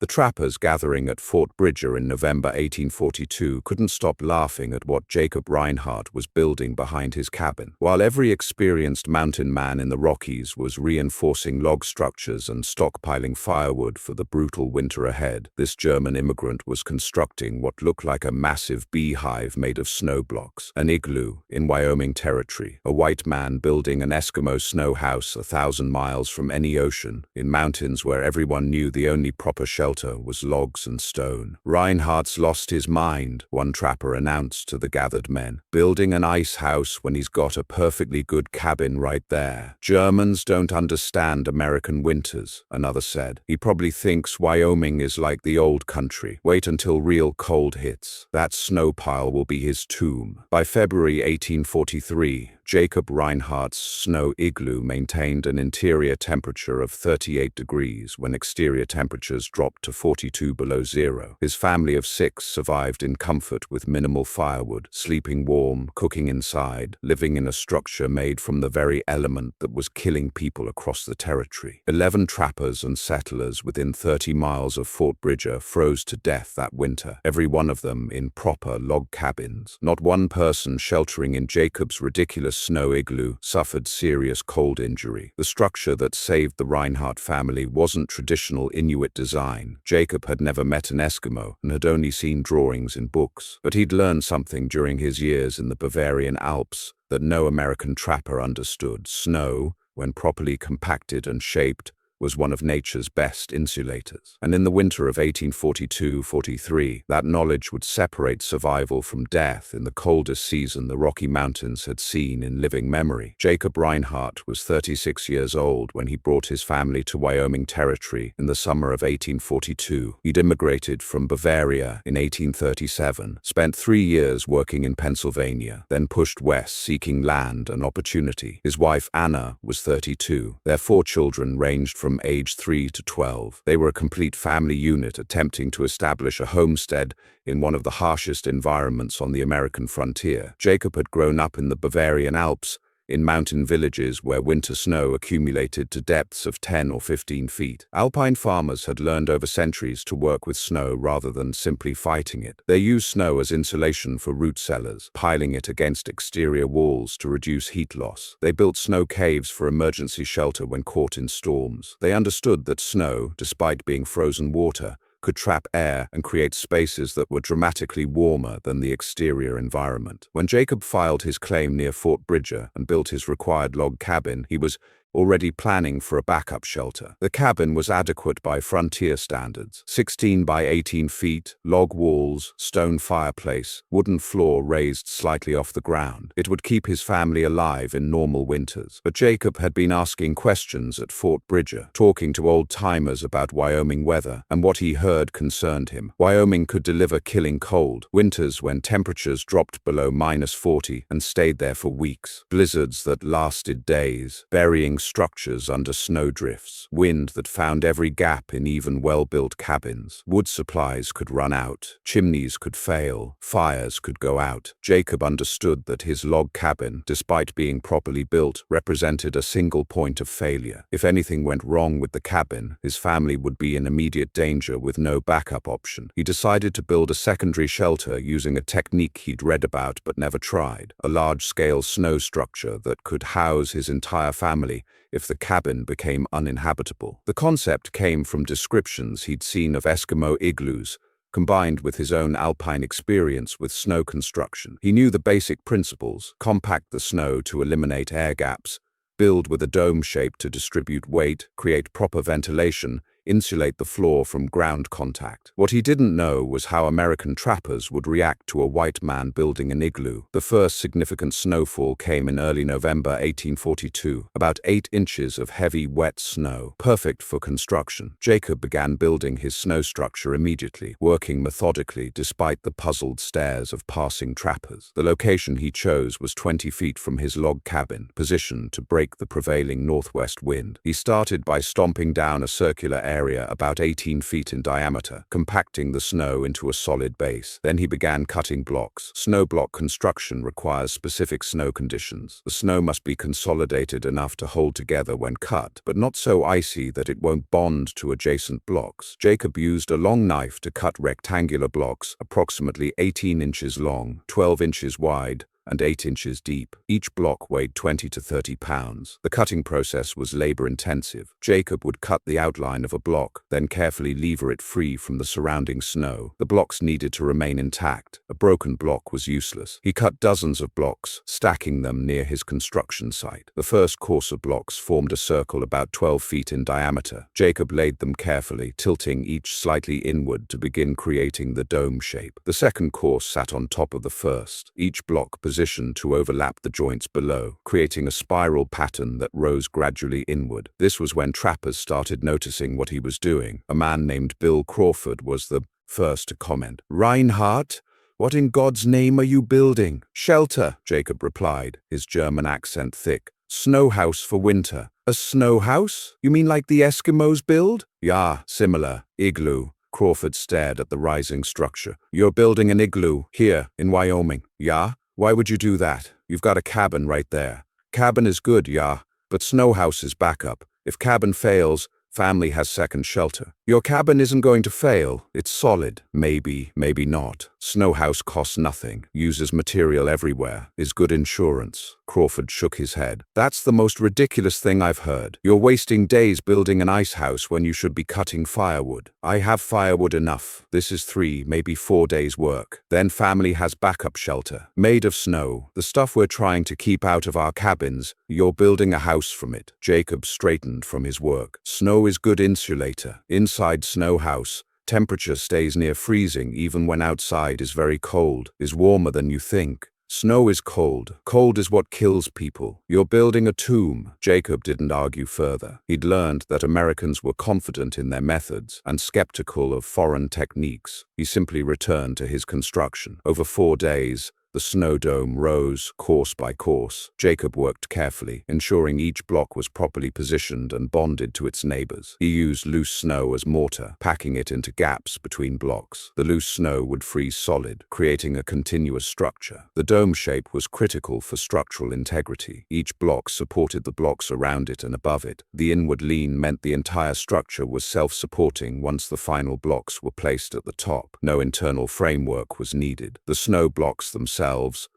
The trappers gathering at Fort Bridger in November 1842 couldn't stop laughing at what Jacob Reinhardt was building behind his cabin. While every experienced mountain man in the Rockies was reinforcing log structures and stockpiling firewood for the brutal winter ahead, this German immigrant was constructing what looked like a massive beehive made of snow blocks. An igloo in Wyoming Territory, a white man building an Eskimo snow house 1,000 miles from any ocean, in mountains where everyone knew the only proper shelter was logs and stone. Reinhardt's lost his mind, one trapper announced to the gathered men. Building an ice house when he's got a perfectly good cabin right there. Germans don't understand American winters, another said. He probably thinks Wyoming is like the old country. Wait until real cold hits. That snow pile will be his tomb. By February 1843, Jacob Reinhardt's snow igloo maintained an interior temperature of 38 degrees when exterior temperatures dropped to 42 below zero. His family of 6 survived in comfort with minimal firewood, sleeping warm, cooking inside, living in a structure made from the very element that was killing people across the territory. 11 trappers and settlers within 30 miles of Fort Bridger froze to death that winter, every one of them in proper log cabins. Not one person sheltering in Jacob's ridiculous snow igloo suffered serious cold injury. The structure that saved the Reinhardt family wasn't traditional Inuit design. Jacob had never met an Eskimo and had only seen drawings in books. But he'd learned something during his years in the Bavarian Alps that no American trapper understood. Snow, when properly compacted and shaped, was one of nature's best insulators. And in the winter of 1842-43, that knowledge would separate survival from death in the coldest season the Rocky Mountains had seen in living memory. Jacob Reinhardt was 36 years old when he brought his family to Wyoming Territory in the summer of 1842. He'd immigrated from Bavaria in 1837, spent 3 years working in Pennsylvania, then pushed west seeking land and opportunity. His wife Anna was 32. Their 4 children ranged from age 3 to 12. They were a complete family unit attempting to establish a homestead in one of the harshest environments on the American frontier. Jacob had grown up in the Bavarian Alps, in mountain villages where winter snow accumulated to depths of 10 or 15 feet. Alpine farmers had learned over centuries to work with snow rather than simply fighting it. They used snow as insulation for root cellars, piling it against exterior walls to reduce heat loss. They built snow caves for emergency shelter when caught in storms. They understood that snow, despite being frozen water, could trap air and create spaces that were dramatically warmer than the exterior environment. When Jacob filed his claim near Fort Bridger and built his required log cabin, he was already planning for a backup shelter. The cabin was adequate by frontier standards. 16 by 18 feet, log walls, stone fireplace, wooden floor raised slightly off the ground. It would keep his family alive in normal winters. But Jacob had been asking questions at Fort Bridger, talking to old-timers about Wyoming weather, and what he heard concerned him. Wyoming could deliver killing cold, winters when temperatures dropped below -40 and stayed there for weeks, blizzards that lasted days, burying structures under snowdrifts, wind that found every gap in even well-built cabins. Wood supplies could run out, chimneys could fail, fires could go out. Jacob understood that his log cabin, despite being properly built, represented a single point of failure. If anything went wrong with the cabin, his family would be in immediate danger with no backup option. He decided to build a secondary shelter using a technique he'd read about but never tried, a large-scale snow structure that could house his entire family if the cabin became uninhabitable. The concept came from descriptions he'd seen of Eskimo igloos, combined with his own alpine experience with snow construction. He knew the basic principles: compact the snow to eliminate air gaps, build with a dome shape to distribute weight, create proper ventilation, insulate the floor from ground contact. What he didn't know was how American trappers would react to a white man building an igloo. The first significant snowfall came in early November 1842, about 8 inches of heavy, wet snow, perfect for construction. Jacob began building his snow structure immediately, working methodically despite the puzzled stares of passing trappers. The location he chose was 20 feet from his log cabin, positioned to break the prevailing northwest wind. He started by stomping down a circular area about 18 feet in diameter, compacting the snow into a solid base. Then he began cutting blocks. Snow block construction requires specific snow conditions. The snow must be consolidated enough to hold together when cut, but not so icy that it won't bond to adjacent blocks. Jacob used a long knife to cut rectangular blocks approximately 18 inches long, 12 inches wide, and 8 inches deep. Each block weighed 20 to 30 pounds. The cutting process was labor-intensive. Jacob would cut the outline of a block, then carefully lever it free from the surrounding snow. The blocks needed to remain intact. A broken block was useless. He cut dozens of blocks, stacking them near his construction site. The first course of blocks formed a circle about 12 feet in diameter. Jacob laid them carefully, tilting each slightly inward to begin creating the dome shape. The second course sat on top of the first, each block positioned to overlap the joints below, creating a spiral pattern that rose gradually inward. This was when trappers started noticing what he was doing. A man named Bill Crawford was the first to comment. "Reinhardt, what in God's name are you building?" "Shelter," Jacob replied, his German accent thick. "Snow house for winter." "A snow house? You mean like the Eskimos build?" "Yeah, similar. Igloo." Crawford stared at the rising structure. "You're building an igloo here in Wyoming." "Yeah? Why would you do that? You've got a cabin right there." "Cabin is good, yeah, but snow house is backup. If cabin fails, family has second shelter." "Your cabin isn't going to fail. It's solid." "Maybe, maybe not. Snow house costs nothing, uses material everywhere, is good insurance." Crawford shook his head. "That's the most ridiculous thing I've heard. You're wasting days building an ice house when you should be cutting firewood." "I have firewood enough. This is 3, maybe 4 days' work. Then family has backup shelter. Made of snow, the stuff we're trying to keep out of our cabins. You're building a house from it." Jacob straightened from his work. "Snow is good insulator. Inside snow house, temperature stays near freezing even when outside is very cold, is warmer than you think. Snow is cold. Cold is what kills people. You're building a tomb." Jacob didn't argue further. He'd learned that Americans were confident in their methods and skeptical of foreign techniques. He simply returned to his construction. Over 4 days, the snow dome rose, course by course. Jacob worked carefully, ensuring each block was properly positioned and bonded to its neighbors. He used loose snow as mortar, packing it into gaps between blocks. The loose snow would freeze solid, creating a continuous structure. The dome shape was critical for structural integrity. Each block supported the blocks around it and above it. The inward lean meant the entire structure was self-supporting once the final blocks were placed at the top. No internal framework was needed. The snow blocks themselves,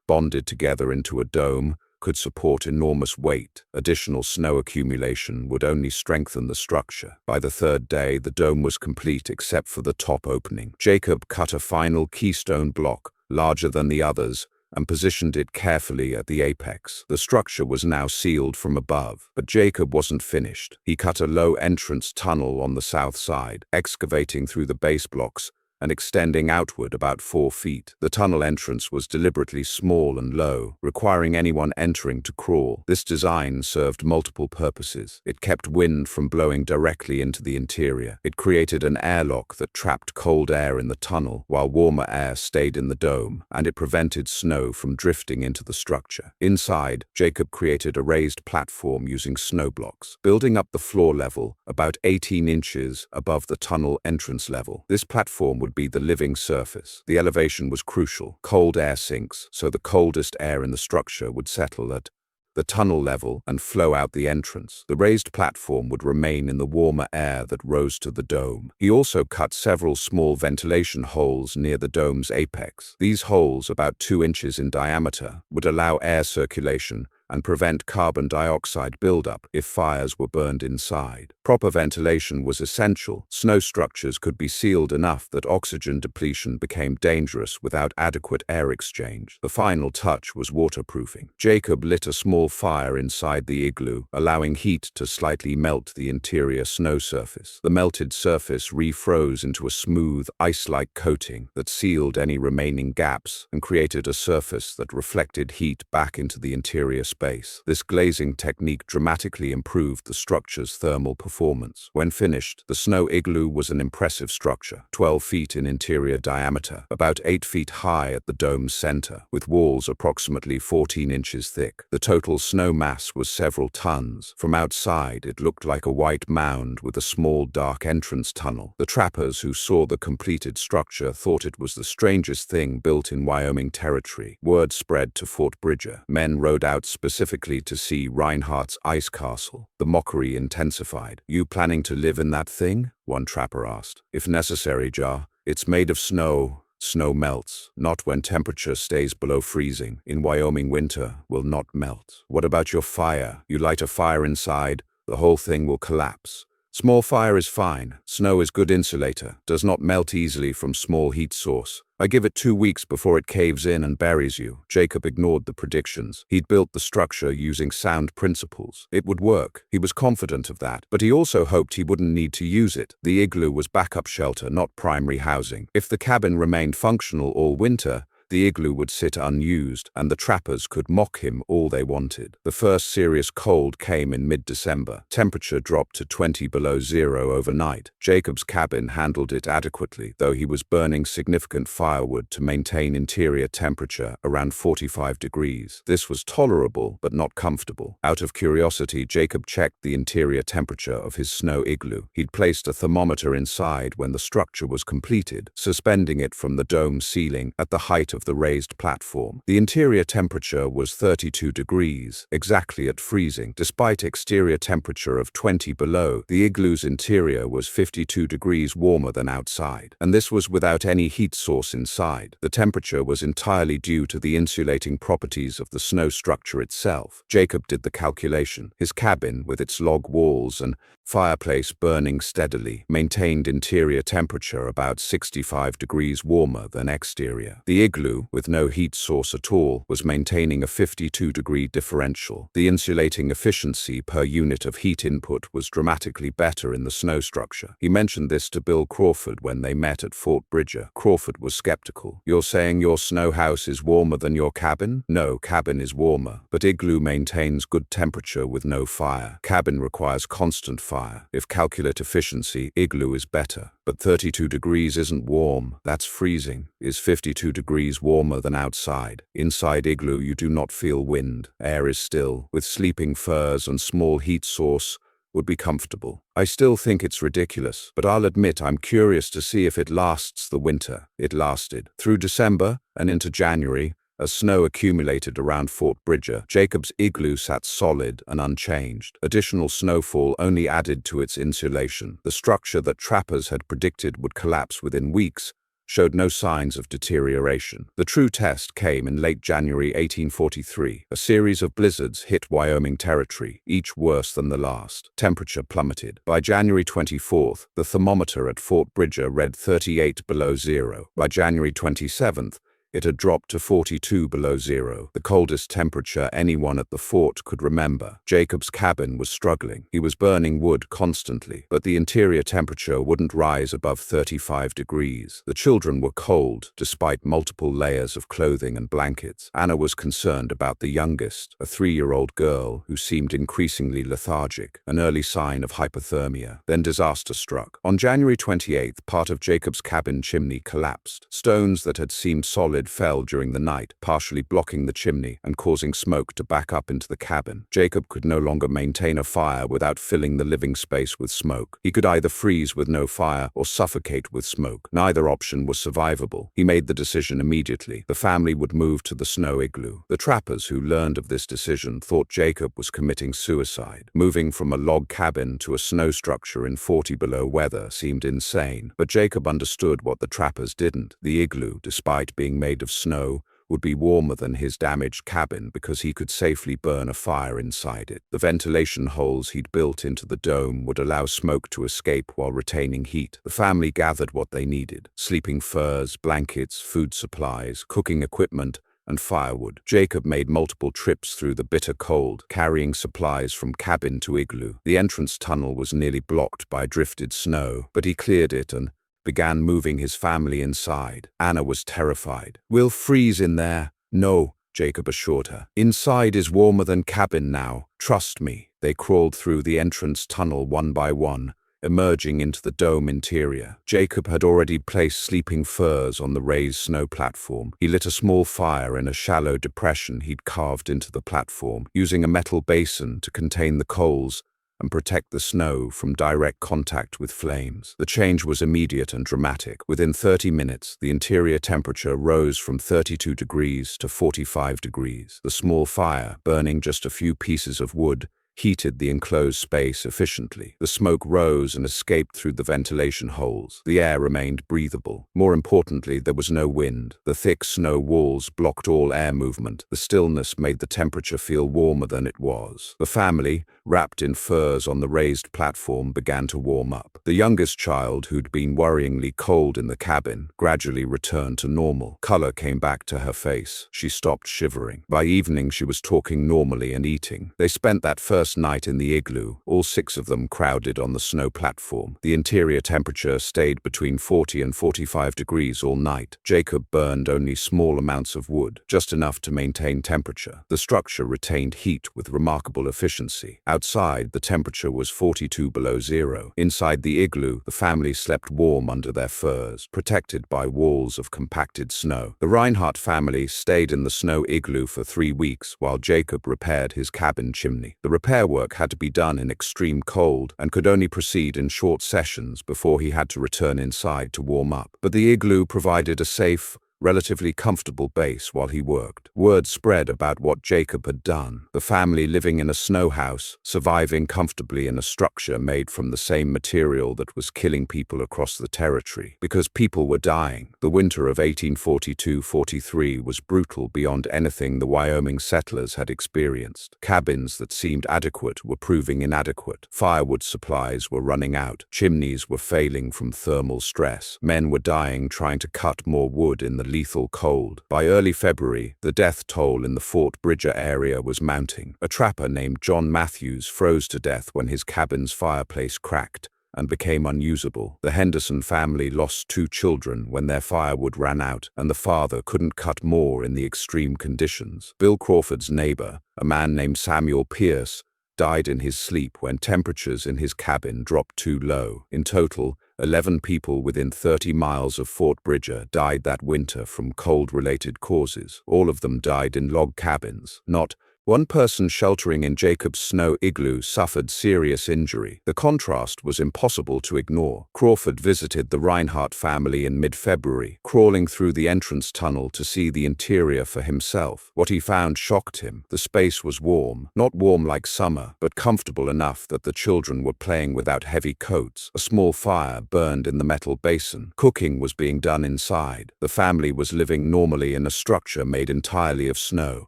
bonded together into a dome, could support enormous weight. Additional snow accumulation would only strengthen the structure. By the 3rd day, the dome was complete except for the top opening. Jacob cut a final keystone block, larger than the others, and positioned it carefully at the apex. The structure was now sealed from above, but Jacob wasn't finished. He cut a low entrance tunnel on the south side, excavating through the base blocks and extending outward about 4 feet. The tunnel entrance was deliberately small and low, requiring anyone entering to crawl. This design served multiple purposes. It kept wind from blowing directly into the interior. It created an airlock that trapped cold air in the tunnel, while warmer air stayed in the dome, and it prevented snow from drifting into the structure. Inside, Jacob created a raised platform using snow blocks, building up the floor level about 18 inches above the tunnel entrance level. This platform would be the living surface. The elevation was crucial. Cold air sinks, so the coldest air in the structure would settle at the tunnel level and flow out the entrance. The raised platform would remain in the warmer air that rose to the dome. He also cut several small ventilation holes near the dome's apex. These holes, about 2 inches in diameter, would allow air circulation and prevent carbon dioxide buildup if fires were burned inside. Proper ventilation was essential. Snow structures could be sealed enough that oxygen depletion became dangerous without adequate air exchange. The final touch was waterproofing. Jacob lit a small fire inside the igloo, allowing heat to slightly melt the interior snow surface. The melted surface refroze into a smooth, ice-like coating that sealed any remaining gaps and created a surface that reflected heat back into the interior base. This glazing technique dramatically improved the structure's thermal performance. When finished, the snow igloo was an impressive structure, 12 feet in interior diameter, about 8 feet high at the dome's center, with walls approximately 14 inches thick. The total snow mass was several tons. From outside, it looked like a white mound with a small dark entrance tunnel. The trappers who saw the completed structure thought it was the strangest thing built in Wyoming Territory. Word spread to Fort Bridger. Men rode out specifically to see Reinhardt's ice castle. The mockery intensified. "You planning to live in that thing?" one trapper asked. "If necessary, Ja. It's made of snow. Snow melts, not when temperature stays below freezing. In Wyoming winter, will not melt. What about your fire? You light a fire inside, the whole thing will collapse. Small fire is fine. Snow is good insulator, does not melt easily from small heat source. I give it 2 weeks before it caves in and buries you." Jacob ignored the predictions. He'd built the structure using sound principles. It would work. He was confident of that, but he also hoped he wouldn't need to use it. The igloo was backup shelter, not primary housing. If the cabin remained functional all winter, the igloo would sit unused, and the trappers could mock him all they wanted. The first serious cold came in mid-December. Temperature dropped to 20 below zero overnight. Jacob's cabin handled it adequately, though he was burning significant firewood to maintain interior temperature around 45 degrees. This was tolerable, but not comfortable. Out of curiosity, Jacob checked the interior temperature of his snow igloo. He'd placed a thermometer inside when the structure was completed, suspending it from the dome ceiling at the height of the raised platform. The interior temperature was 32 degrees, exactly at freezing. Despite exterior temperature of 20 below, the igloo's interior was 52 degrees warmer than outside, and this was without any heat source inside. The temperature was entirely due to the insulating properties of the snow structure itself. Jacob did the calculation. His cabin, with its log walls and fireplace burning steadily, maintained interior temperature about 65 degrees warmer than exterior. The igloo, with no heat source at all, was maintaining a 52-degree differential. The insulating efficiency per unit of heat input was dramatically better in the snow structure. He mentioned this to Bill Crawford when they met at Fort Bridger. Crawford was skeptical. "You're saying your snow house is warmer than your cabin?" "No, cabin is warmer, but igloo maintains good temperature with no fire. Cabin requires constant fire. If calculate efficiency, igloo is better. But 32 degrees isn't warm. That's freezing. Is 52 degrees warmer than outside? Inside igloo you do not feel wind. Air is still. With sleeping furs and small heat source, would be comfortable. I still think it's ridiculous, but I'll admit I'm curious to see if it lasts the winter." It lasted. Through December and into January, as snow accumulated around Fort Bridger, Jacob's igloo sat solid and unchanged. Additional snowfall only added to its insulation. The structure that trappers had predicted would collapse within weeks showed no signs of deterioration. The true test came in late January 1843. A series of blizzards hit Wyoming Territory, each worse than the last. Temperature plummeted. By January 24th, the thermometer at Fort Bridger read 38 below zero. By January 27th, it had dropped to 42 below zero, the coldest temperature anyone at the fort could remember. Jacob's cabin was struggling. He was burning wood constantly, but the interior temperature wouldn't rise above 35 degrees. The children were cold, despite multiple layers of clothing and blankets. Anna was concerned about the youngest, a 3-year-old girl who seemed increasingly lethargic, an early sign of hypothermia. Then disaster struck. On January 28th, part of Jacob's cabin chimney collapsed. Stones that had seemed solid fell during the night, partially blocking the chimney and causing smoke to back up into the cabin. Jacob could no longer maintain a fire without filling the living space with smoke. He could either freeze with no fire or suffocate with smoke. Neither option was survivable. He made the decision immediately. The family would move to the snow igloo. The trappers who learned of this decision thought Jacob was committing suicide. Moving from a log cabin to a snow structure in 40 below weather seemed insane, but Jacob understood what the trappers didn't. The igloo, despite being made of snow, would be warmer than his damaged cabin because he could safely burn a fire inside it. The ventilation holes he'd built into the dome would allow smoke to escape while retaining heat. The family gathered what they needed: sleeping furs, blankets, food supplies, cooking equipment, and firewood. Jacob made multiple trips through the bitter cold, carrying supplies from cabin to igloo. The entrance tunnel was nearly blocked by drifted snow, but he cleared it and began moving his family inside. Anna was terrified. "We'll freeze in there." "No," Jacob assured her. Inside is warmer than cabin now, trust me. They crawled through the entrance tunnel one by one, emerging into the dome interior. Jacob had already placed sleeping furs on the raised snow platform. He lit a small fire in a shallow depression he'd carved into the platform, using a metal basin to contain the coals and protect the snow from direct contact with flames. The change was immediate and dramatic. Within 30 minutes, the interior temperature rose from 32 degrees to 45 degrees. The small fire, burning just a few pieces of wood, heated the enclosed space efficiently. The smoke rose and escaped through the ventilation holes. The air remained breathable. More importantly, there was no wind. The thick snow walls blocked all air movement. The stillness made the temperature feel warmer than it was. The family, wrapped in furs on the raised platform, began to warm up. The youngest child, who'd been worryingly cold in the cabin, gradually returned to normal. Color came back to her face. She stopped shivering. By evening, she was talking normally and eating. They spent that first night in the igloo, all 6 of them crowded on the snow platform. The interior temperature stayed between 40 and 45 degrees all night. Jacob burned only small amounts of wood, just enough to maintain temperature. The structure retained heat with remarkable efficiency. Outside, the temperature was 42 below zero. Inside the igloo, the family slept warm under their furs, protected by walls of compacted snow. The Reinhardt family stayed in the snow igloo for 3 weeks while Jacob repaired his cabin chimney. The repair work had to be done in extreme cold and could only proceed in short sessions before he had to return inside to warm up. But the igloo provided a safe, relatively comfortable base while he worked. Word spread about what Jacob had done. The family living in a snow house, surviving comfortably in a structure made from the same material that was killing people across the territory. Because people were dying. The winter of 1842-43 was brutal beyond anything the Wyoming settlers had experienced. Cabins that seemed adequate were proving inadequate. Firewood supplies were running out. Chimneys were failing from thermal stress. Men were dying trying to cut more wood in the lethal cold. By early February, the death toll in the Fort Bridger area was mounting. A trapper named John Matthews froze to death when his cabin's fireplace cracked and became unusable. The Henderson family lost 2 children when their firewood ran out, and the father couldn't cut more in the extreme conditions. Bill Crawford's neighbor, a man named Samuel Pierce, died in his sleep when temperatures in his cabin dropped too low. In total, 11 people within 30 miles of Fort Bridger died that winter from cold-related causes. All of them died in log cabins. Not one person sheltering in Jacob's snow igloo suffered serious injury. The contrast was impossible to ignore. Crawford visited the Reinhardt family in mid-February, crawling through the entrance tunnel to see the interior for himself. What he found shocked him. The space was warm, not warm like summer, but comfortable enough that the children were playing without heavy coats. A small fire burned in the metal basin. Cooking was being done inside. The family was living normally in a structure made entirely of snow.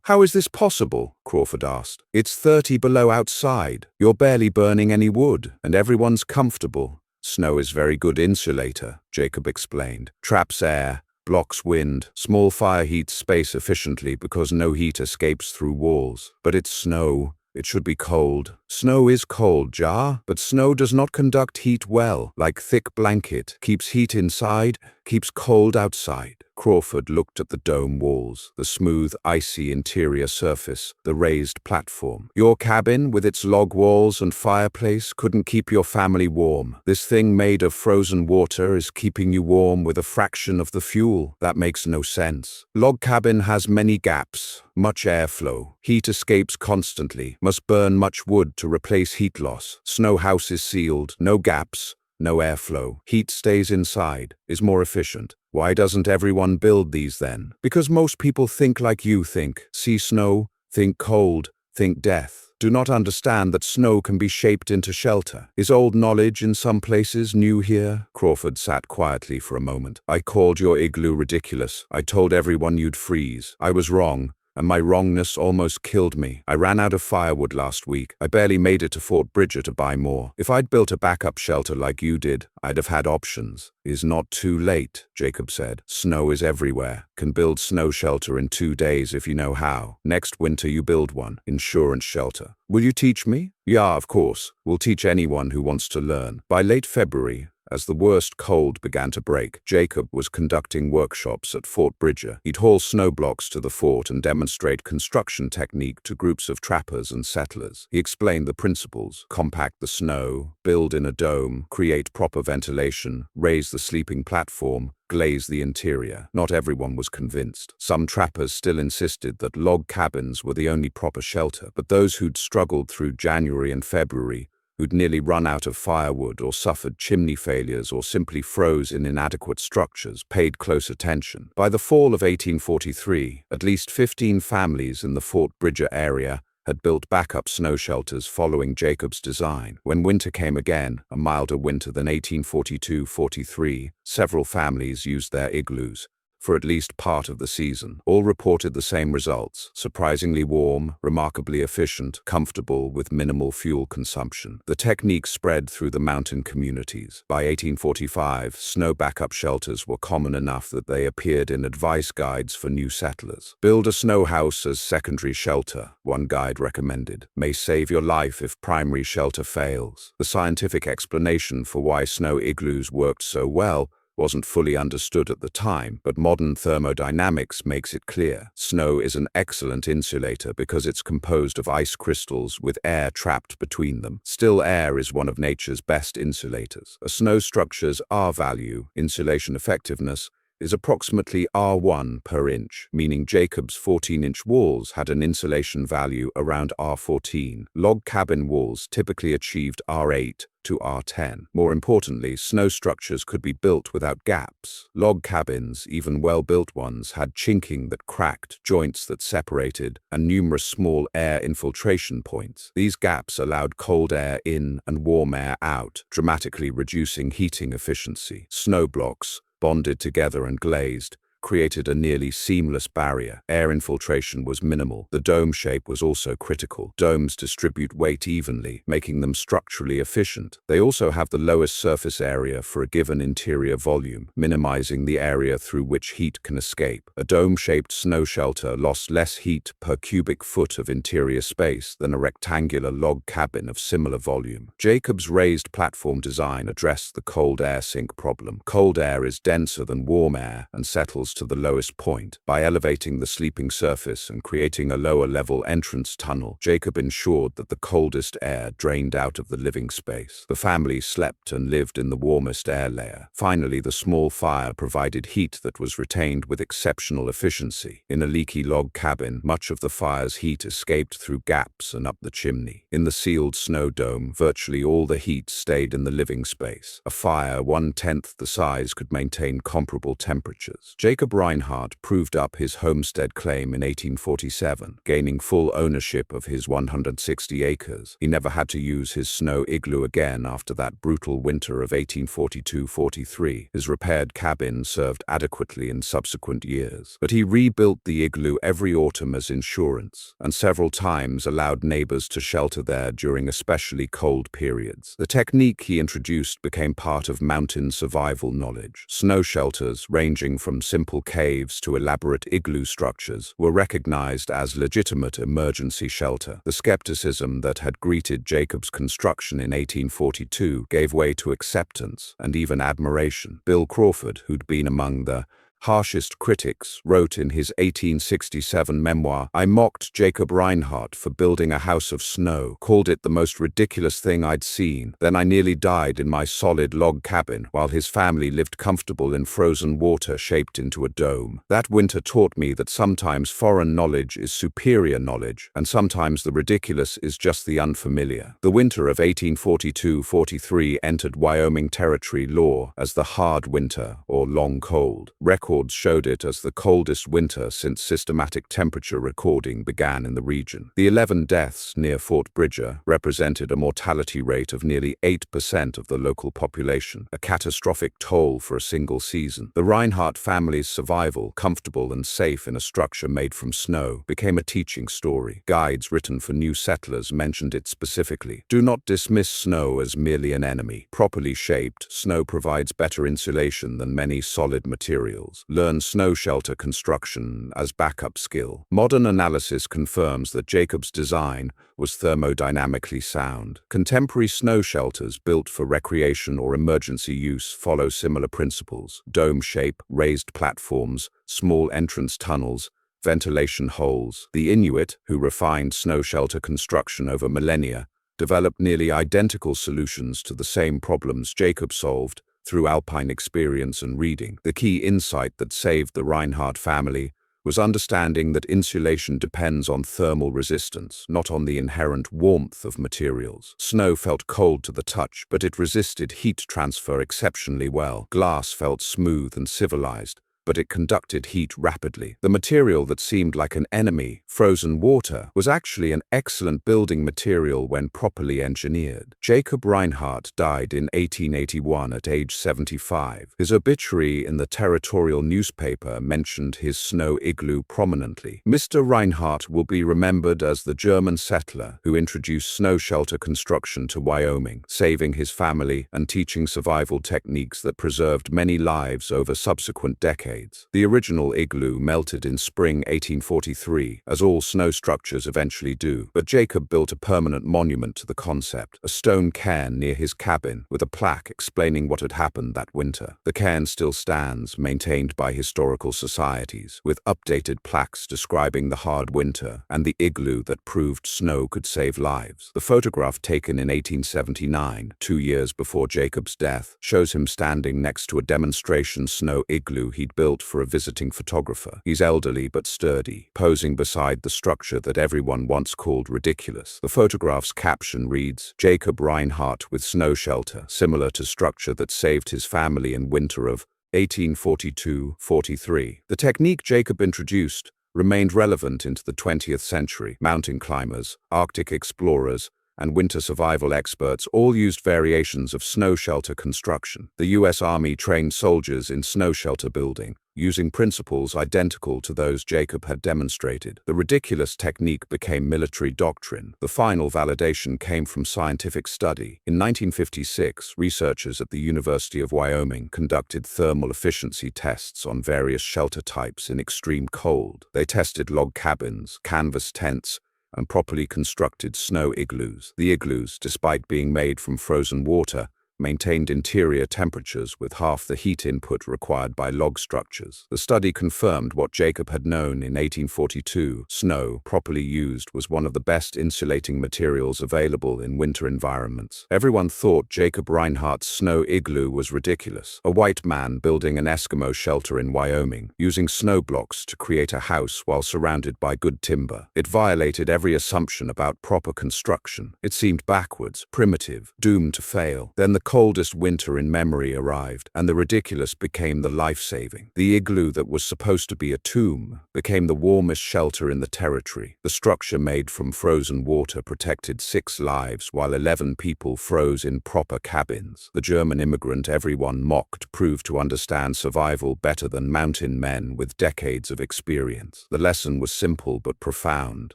"How is this possible?" Crawford asked. "It's 30 below outside. You're barely burning any wood, and everyone's comfortable." "Snow is very good insulator," Jacob explained. "Traps air, blocks wind. Small fire heats space efficiently because no heat escapes through walls. But it's snow. It should be cold." "Snow is cold, Ja, but snow does not conduct heat well. Like thick blanket, keeps heat inside, keeps cold outside." Crawford looked at the dome walls, the smooth, icy interior surface, the raised platform. "Your cabin, with its log walls and fireplace, couldn't keep your family warm. This thing made of frozen water is keeping you warm with a fraction of the fuel. That makes no sense. Log cabin has many gaps, much airflow. Heat escapes constantly, must burn much wood to replace heat loss. Snow house is sealed, no gaps, no airflow. Heat stays inside, is more efficient. Why doesn't everyone build these then?" "Because most people think like you think. See snow, think cold, think death. Do not understand that snow can be shaped into shelter. Is old knowledge in some places new here?" Crawford sat quietly for a moment. "I called your igloo ridiculous. I told everyone you'd freeze. I was wrong. And my wrongness almost killed me. I ran out of firewood last week. I barely made it to Fort Bridger to buy more. If I'd built a backup shelter like you did, I'd have had options." "Is not too late," Jacob said. "Snow is everywhere. Can build snow shelter in 2 days if you know how. Next winter you build one. Insurance shelter. Will you teach me?" "Yeah, of course. We'll teach anyone who wants to learn." By late February, As the worst cold began to break, Jacob was conducting workshops at Fort Bridger. He'd haul snow blocks to the fort and demonstrate construction technique to groups of trappers and settlers. He explained the principles: compact the snow, build in a dome, create proper ventilation, raise the sleeping platform, glaze the interior. Not everyone was convinced. Some trappers still insisted that log cabins were the only proper shelter, but those who'd struggled through January and February, who'd nearly run out of firewood or suffered chimney failures or simply froze in inadequate structures, paid close attention. By the fall of 1843, at least 15 families in the Fort Bridger area had built backup snow shelters following Jacob's design. When winter came again, a milder winter than 1842-43, several families used their igloos for at least part of the season. All reported the same results: surprisingly warm, remarkably efficient, comfortable with minimal fuel consumption. The technique spread through the mountain communities. By 1845, snow backup shelters were common enough that they appeared in advice guides for new settlers. Build a snow house as secondary shelter, one guide recommended. May save your life if primary shelter fails. The scientific explanation for why snow igloos worked so well wasn't fully understood at the time, but modern thermodynamics makes it clear. Snow is an excellent insulator because it's composed of ice crystals with air trapped between them. Still, air is one of nature's best insulators. A snow structure's R value, insulation effectiveness, is approximately R1 per inch, meaning Jacob's 14-inch walls had an insulation value around R14. Log cabin walls typically achieved R8 to R10. More importantly, snow structures could be built without gaps. Log cabins, even well-built ones, had chinking that cracked, joints that separated, and numerous small air infiltration points. These gaps allowed cold air in and warm air out, dramatically reducing heating efficiency. Snow blocks, bonded together and glazed, created a nearly seamless barrier. Air infiltration was minimal. The dome shape was also critical. Domes distribute weight evenly, making them structurally efficient. They also have the lowest surface area for a given interior volume, minimizing the area through which heat can escape. A dome-shaped snow shelter lost less heat per cubic foot of interior space than a rectangular log cabin of similar volume. Jacob's raised platform design addressed the cold air sink problem. Cold air is denser than warm air and settles to the lowest point. By elevating the sleeping surface and creating a lower-level entrance tunnel, Jacob ensured that the coldest air drained out of the living space. The family slept and lived in the warmest air layer. Finally, the small fire provided heat that was retained with exceptional efficiency. In a leaky log cabin, much of the fire's heat escaped through gaps and up the chimney. In the sealed snow dome, virtually all the heat stayed in the living space. A fire 1/10 the size could maintain comparable temperatures. Jacob Reinhardt proved up his homestead claim in 1847, gaining full ownership of his 160 acres. He never had to use his snow igloo again after that brutal winter of 1842-43. His repaired cabin served adequately in subsequent years. But he rebuilt the igloo every autumn as insurance, and several times allowed neighbors to shelter there during especially cold periods. The technique he introduced became part of mountain survival knowledge. Snow shelters, ranging from simple caves to elaborate igloo structures, were recognized as legitimate emergency shelter. The skepticism that had greeted Jacob's construction in 1842 gave way to acceptance and even admiration. Bill Crawford, who'd been among the harshest critics, wrote in his 1867 memoir, "I mocked Jacob Reinhardt for building a house of snow, called it the most ridiculous thing I'd seen. Then I nearly died in my solid log cabin, while his family lived comfortable in frozen water shaped into a dome. That winter taught me that sometimes foreign knowledge is superior knowledge, and sometimes the ridiculous is just the unfamiliar." The winter of 1842-43 entered Wyoming Territory law as the hard winter, or long cold. Records showed it as the coldest winter since systematic temperature recording began in the region. The 11 deaths near Fort Bridger represented a mortality rate of nearly 8% of the local population, a catastrophic toll for a single season. The Reinhardt family's survival, comfortable and safe in a structure made from snow, became a teaching story. Guides written for new settlers mentioned it specifically. Do not dismiss snow as merely an enemy. Properly shaped, snow provides better insulation than many solid materials. materials. Learn snow shelter construction as backup skill. Modern analysis confirms that Jacob's design was thermodynamically sound. Contemporary snow shelters built for recreation or emergency use follow similar principles: dome shape, raised platforms, small entrance tunnels, ventilation holes. The Inuit, who refined snow shelter construction over millennia, developed nearly identical solutions to the same problems Jacob solved through alpine experience and reading. The key insight that saved the Reinhardt family was understanding that insulation depends on thermal resistance, not on the inherent warmth of materials. Snow felt cold to the touch, but it resisted heat transfer exceptionally well. Glass felt smooth and civilized, but it conducted heat rapidly. The material that seemed like an enemy, frozen water, was actually an excellent building material when properly engineered. Jacob Reinhardt died in 1881 at age 75. His obituary in the territorial newspaper mentioned his snow igloo prominently. Mr. Reinhardt will be remembered as the German settler who introduced snow shelter construction to Wyoming, saving his family and teaching survival techniques that preserved many lives over subsequent decades. The original igloo melted in spring 1843, as all snow structures eventually do, but Jacob built a permanent monument to the concept, a stone cairn near his cabin, with a plaque explaining what had happened that winter. The cairn still stands, maintained by historical societies, with updated plaques describing the hard winter and the igloo that proved snow could save lives. The photograph taken in 1879, 2 years before Jacob's death, shows him standing next to a demonstration snow igloo he'd built for a visiting photographer. He's elderly but sturdy, posing beside the structure that everyone once called ridiculous. The photograph's caption reads, "Jacob Reinhardt with snow shelter, similar to structure that saved his family in winter of 1842-43. The technique Jacob introduced remained relevant into the 20th century. Mountain climbers, Arctic explorers, and winter survival experts all used variations of snow shelter construction. The U.S. Army trained soldiers in snow shelter building, using principles identical to those Jacob had demonstrated. The ridiculous technique became military doctrine. The final validation came from scientific study. In 1956, researchers at the University of Wyoming conducted thermal efficiency tests on various shelter types in extreme cold. They tested log cabins, canvas tents, and properly constructed snow igloos. The igloos, despite being made from frozen water, maintained interior temperatures with half the heat input required by log structures. The study confirmed what Jacob had known in 1842. Snow, properly used, was one of the best insulating materials available in winter environments. Everyone thought Jacob Reinhardt's snow igloo was ridiculous. A white man building an Eskimo shelter in Wyoming, using snow blocks to create a house while surrounded by good timber. It violated every assumption about proper construction. It seemed backwards, primitive, doomed to fail. Then the coldest winter in memory arrived, and the ridiculous became the life-saving. The igloo that was supposed to be a tomb became the warmest shelter in the territory. The structure made from frozen water protected 6 lives while 11 people froze in proper cabins. The German immigrant everyone mocked proved to understand survival better than mountain men with decades of experience. The lesson was simple but profound.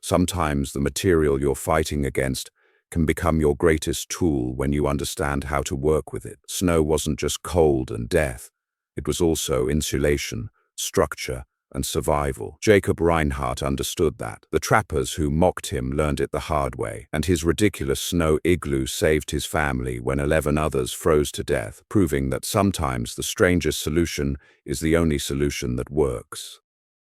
Sometimes the material you're fighting against can become your greatest tool when you understand how to work with it. Snow wasn't just cold and death. It was also insulation, structure, and survival. Jacob Reinhardt understood that. The trappers who mocked him learned it the hard way, and his ridiculous snow igloo saved his family when 11 others froze to death, proving that sometimes the strangest solution is the only solution that works.